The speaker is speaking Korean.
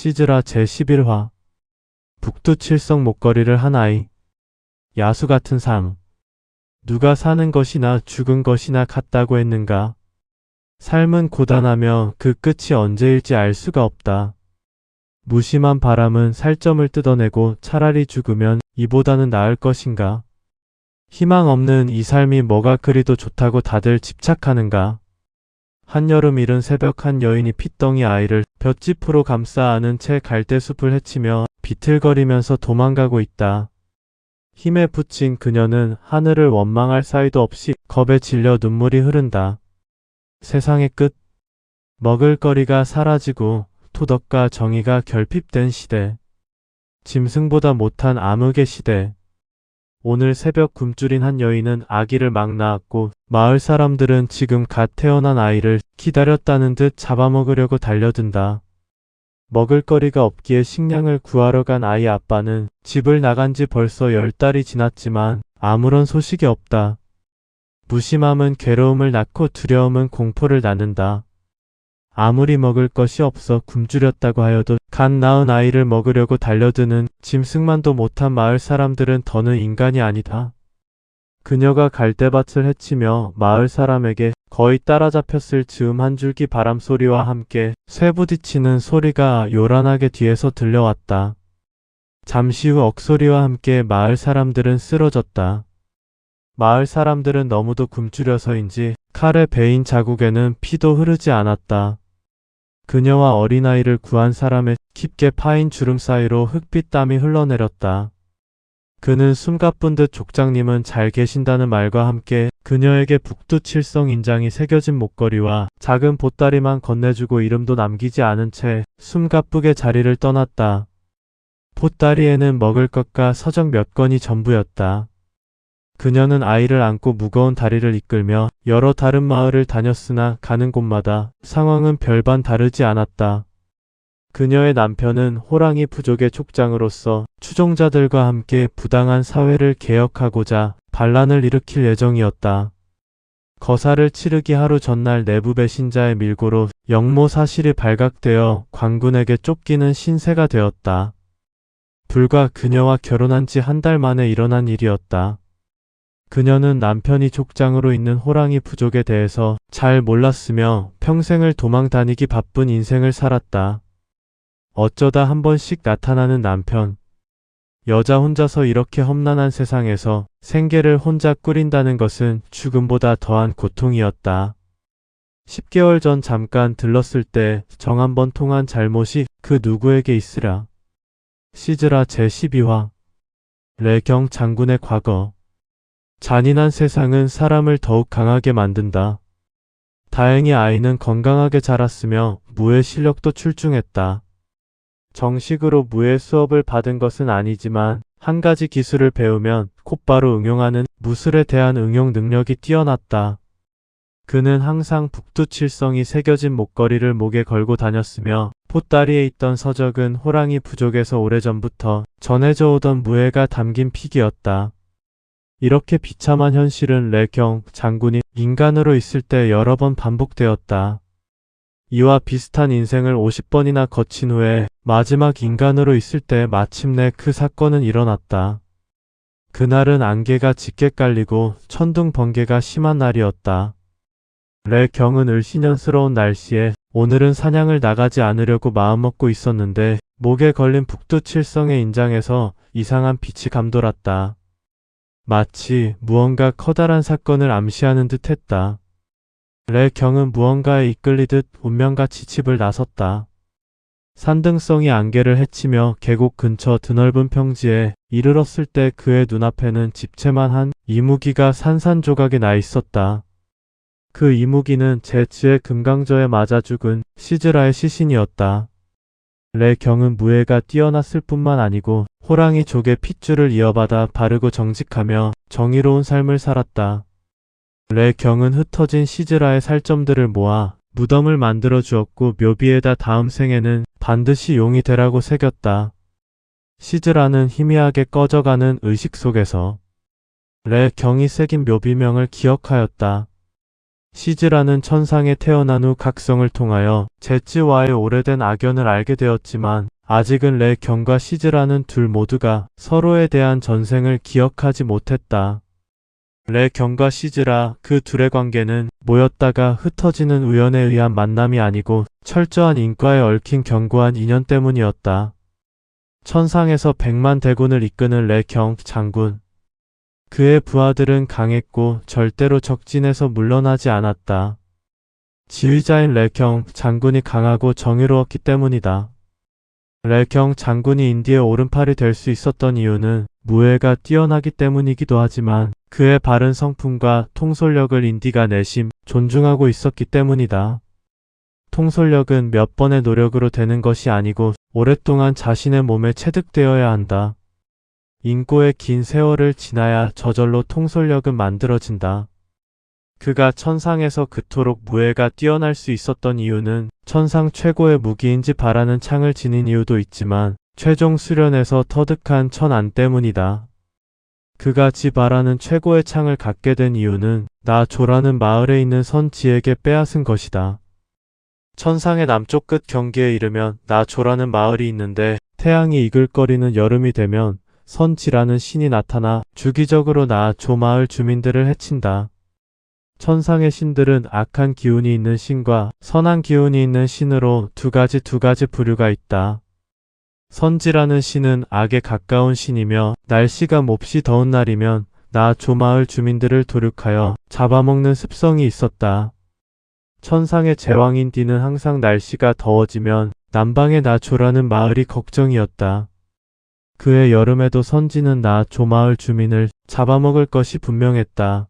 시즈라 제11화 북두칠성 목걸이를 한 아이. 야수 같은 삶. 누가 사는 것이나 죽은 것이나 같다고 했는가? 삶은 고단하며 그 끝이 언제일지 알 수가 없다. 무심한 바람은 살점을 뜯어내고 차라리 죽으면 이보다는 나을 것인가? 희망 없는 이 삶이 뭐가 그리도 좋다고 다들 집착하는가? 한여름 이른 새벽 한 여인이 핏덩이 아이를 볏짚으로 감싸 안은 채 갈대숲을 헤치며 비틀거리면서 도망가고 있다. 힘에 부친 그녀는 하늘을 원망할 사이도 없이 겁에 질려 눈물이 흐른다. 세상의 끝. 먹을거리가 사라지고 토덕과 정의가 결핍된 시대. 짐승보다 못한 암흑의 시대. 오늘 새벽 굶주린 한 여인은 아기를 막 낳았고 마을 사람들은 지금 갓 태어난 아이를 기다렸다는 듯 잡아먹으려고 달려든다. 먹을거리가 없기에 식량을 구하러 간 아이 아빠는 집을 나간 지 벌써 10달이 지났지만 아무런 소식이 없다. 무심함은 괴로움을 낳고 두려움은 공포를 낳는다. 아무리 먹을 것이 없어 굶주렸다고 하여도 갓 낳은 아이를 먹으려고 달려드는 짐승만도 못한 마을 사람들은 더는 인간이 아니다. 그녀가 갈대밭을 헤치며 마을 사람에게 거의 따라잡혔을 즈음 한 줄기 바람 소리와 함께 쇠 부딪히는 소리가 요란하게 뒤에서 들려왔다. 잠시 후 억소리와 함께 마을 사람들은 쓰러졌다. 마을 사람들은 너무도 굶주려서인지 칼에 베인 자국에는 피도 흐르지 않았다. 그녀와 어린아이를 구한 사람의 깊게 파인 주름 사이로 흑빛 땀이 흘러내렸다. 그는 숨가쁜 듯 족장님은 잘 계신다는 말과 함께 그녀에게 북두칠성 인장이 새겨진 목걸이와 작은 보따리만 건네주고 이름도 남기지 않은 채 숨가쁘게 자리를 떠났다. 보따리에는 먹을 것과 서적 몇 권이 전부였다. 그녀는 아이를 안고 무거운 다리를 이끌며 여러 다른 마을을 다녔으나 가는 곳마다 상황은 별반 다르지 않았다. 그녀의 남편은 호랑이 부족의 족장으로서 추종자들과 함께 부당한 사회를 개혁하고자 반란을 일으킬 예정이었다. 거사를 치르기 하루 전날 내부 배신자의 밀고로 영모 사실이 발각되어 광군에게 쫓기는 신세가 되었다. 불과 그녀와 결혼한 지 한 달 만에 일어난 일이었다. 그녀는 남편이 족장으로 있는 호랑이 부족에 대해서 잘 몰랐으며 평생을 도망 다니기 바쁜 인생을 살았다. 어쩌다 한 번씩 나타나는 남편. 여자 혼자서 이렇게 험난한 세상에서 생계를 혼자 꾸린다는 것은 죽음보다 더한 고통이었다. 10개월 전 잠깐 들렀을 때 정 한 번 통한 잘못이 그 누구에게 있으랴. 시즈라 제12화 레경 장군의 과거. 잔인한 세상은 사람을 더욱 강하게 만든다. 다행히 아이는 건강하게 자랐으며 무예 실력도 출중했다. 정식으로 무예 수업을 받은 것은 아니지만 한 가지 기술을 배우면 곧바로 응용하는 무술에 대한 응용 능력이 뛰어났다. 그는 항상 북두칠성이 새겨진 목걸이를 목에 걸고 다녔으며 보따리에 있던 서적은 호랑이 부족에서 오래전부터 전해져 오던 무예가 담긴 픽이었다. 이렇게 비참한 현실은 레경 장군이 인간으로 있을 때 여러 번 반복되었다. 이와 비슷한 인생을 50번이나 거친 후에 마지막 인간으로 있을 때 마침내 그 사건은 일어났다. 그날은 안개가 짙게 깔리고 천둥 번개가 심한 날이었다. 레경은 을씨년스러운 날씨에 오늘은 사냥을 나가지 않으려고 마음먹고 있었는데 목에 걸린 북두칠성의 인장에서 이상한 빛이 감돌았다. 마치 무언가 커다란 사건을 암시하는 듯 했다. 레경은 무언가에 이끌리듯 운명같이 집을 나섰다. 산등성이 안개를 헤치며 계곡 근처 드넓은 평지에 이르렀을 때 그의 눈앞에는 집채만 한 이무기가 산산조각에 나 있었다. 그 이무기는 제츠의 금강저에 맞아 죽은 시즈라의 시신이었다. 레경은 무예가 뛰어났을 뿐만 아니고 호랑이 족의 핏줄을 이어받아 바르고 정직하며 정의로운 삶을 살았다. 레경은 흩어진 시즈라의 살점들을 모아 무덤을 만들어 주었고 묘비에다 다음 생에는 반드시 용이 되라고 새겼다. 시즈라는 희미하게 꺼져가는 의식 속에서 레경이 새긴 묘비명을 기억하였다. 시즈라는 천상에 태어난 후 각성을 통하여 제츠와의 오래된 악연을 알게 되었지만 아직은 레경과 시즈라는 둘 모두가 서로에 대한 전생을 기억하지 못했다. 레경과 시즈라 그 둘의 관계는 모였다가 흩어지는 우연에 의한 만남이 아니고 철저한 인과에 얽힌 견고한 인연 때문이었다. 천상에서 100만 대군을 이끄는 레경 장군. 그의 부하들은 강했고 절대로 적진에서 물러나지 않았다. 지휘자인 레경 장군이 강하고 정의로웠기 때문이다. 레경 장군이 인디의 오른팔이 될 수 있었던 이유는 무예가 뛰어나기 때문이기도 하지만 그의 바른 성품과 통솔력을 인디가 내심 존중하고 있었기 때문이다. 통솔력은 몇 번의 노력으로 되는 것이 아니고 오랫동안 자신의 몸에 체득되어야 한다. 인고의 긴 세월을 지나야 저절로 통솔력은 만들어진다. 그가 천상에서 그토록 무예가 뛰어날 수 있었던 이유는 천상 최고의 무기인지 바라는 창을 지닌 이유도 있지만 최종 수련에서 터득한 천안 때문이다. 그가 바라는 최고의 창을 갖게 된 이유는 나조라는 마을에 있는 선지에게 빼앗은 것이다. 천상의 남쪽 끝 경계에 이르면 나조라는 마을이 있는데 태양이 이글거리는 여름이 되면 선지라는 신이 나타나 주기적으로 나조 마을 주민들을 해친다. 천상의 신들은 악한 기운이 있는 신과 선한 기운이 있는 신으로 두 가지 부류가 있다. 선지라는 신은 악에 가까운 신이며 날씨가 몹시 더운 날이면 나조 마을 주민들을 도륙하여 잡아먹는 습성이 있었다. 천상의 제왕인 디는 항상 날씨가 더워지면 남방의 나조라는 마을이 걱정이었다. 그의 여름에도 선지는 나조 마을 주민을 잡아먹을 것이 분명했다.